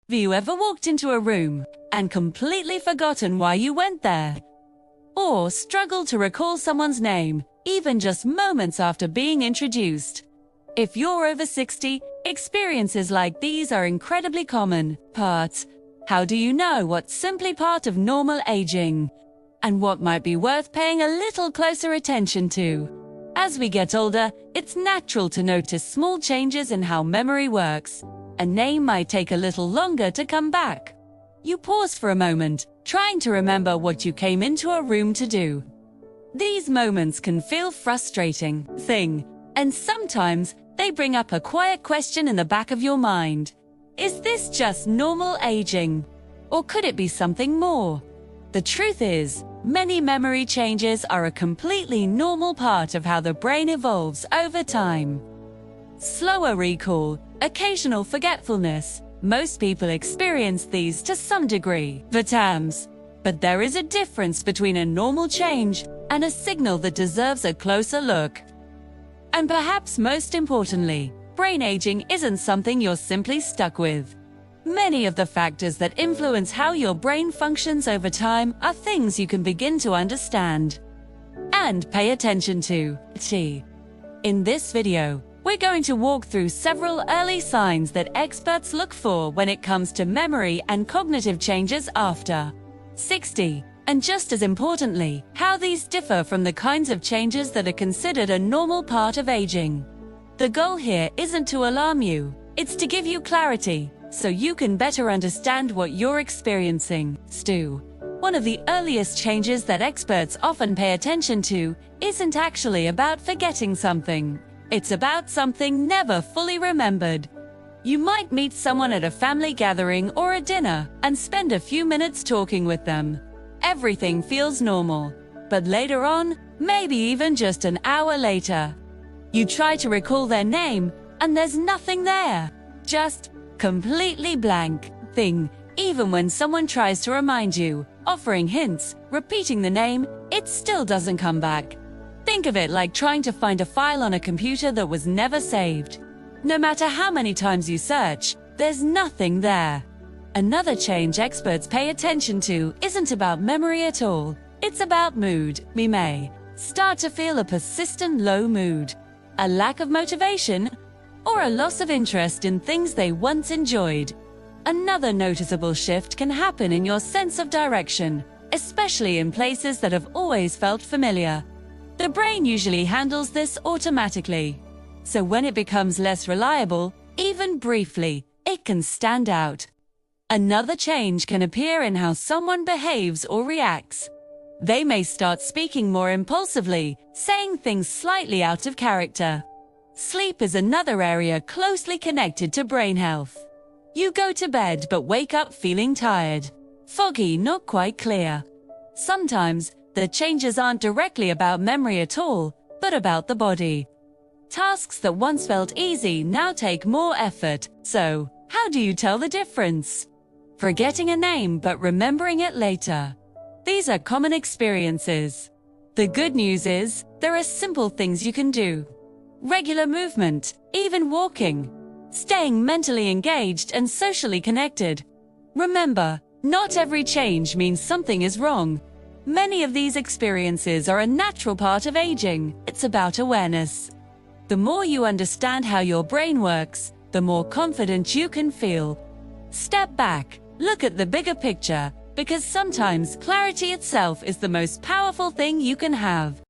Have you ever walked into a room and completely forgotten why you went there? Or struggled to recall someone's name, even just moments after being introduced? If you're over 60, experiences like these are incredibly common. But how do you know what's simply part of normal aging? And what might be worth paying a little closer attention to? As we get older, it's natural to notice small changes in how memory works. A name might take a little longer to come back. You pause for a moment, trying to remember what you came into a room to do. These moments can feel frustrating, and sometimes they bring up a quiet question in the back of your mind. Is this just normal aging? Or could it be something more? The truth is, many memory changes are a completely normal part of how the brain evolves over time. Slower recall, occasional forgetfulness. Most people experience these to some degree. But there is a difference between a normal change and a signal that deserves a closer look. And perhaps most importantly, brain aging isn't something you're simply stuck with. Many of the factors that influence how your brain functions over time are things you can begin to understand and pay attention to. In this video, we're going to walk through several early signs that experts look for when it comes to memory and cognitive changes after 60. And just as importantly, how these differ from the kinds of changes that are considered a normal part of aging. The goal here isn't to alarm you, it's to give you clarity, so you can better understand what you're experiencing. One of the earliest changes that experts often pay attention to isn't actually about forgetting something. It's about something never fully remembered. You might meet someone at a family gathering or a dinner and spend a few minutes talking with them. Everything feels normal. But later on, maybe even just an hour later, you try to recall their name and there's nothing there. Just completely blank. Even when someone tries to remind you, offering hints, repeating the name, it still doesn't come back. Think of it like trying to find a file on a computer that was never saved. No matter how many times you search, there's nothing there. Another change experts pay attention to isn't about memory at all. It's about mood. We may start to feel a persistent low mood, a lack of motivation, or a loss of interest in things they once enjoyed. Another noticeable shift can happen in your sense of direction, especially in places that have always felt familiar. The brain usually handles this automatically. So when it becomes less reliable, even briefly, it can stand out. Another change can appear in how someone behaves or reacts. They may start speaking more impulsively, saying things slightly out of character. Sleep is another area closely connected to brain health. You go to bed but wake up feeling tired, foggy, not quite clear. Sometimes, the changes aren't directly about memory at all, but about the body. Tasks that once felt easy now take more effort. So, how do you tell the difference? Forgetting a name but remembering it later. These are common experiences. The good news is, there are simple things you can do. Regular movement, even walking. Staying mentally engaged and socially connected. Remember, not every change means something is wrong. Many of these experiences are a natural part of aging. It's about awareness. The more you understand how your brain works, the more confident you can feel. Step back, look at the bigger picture, because sometimes clarity itself is the most powerful thing you can have.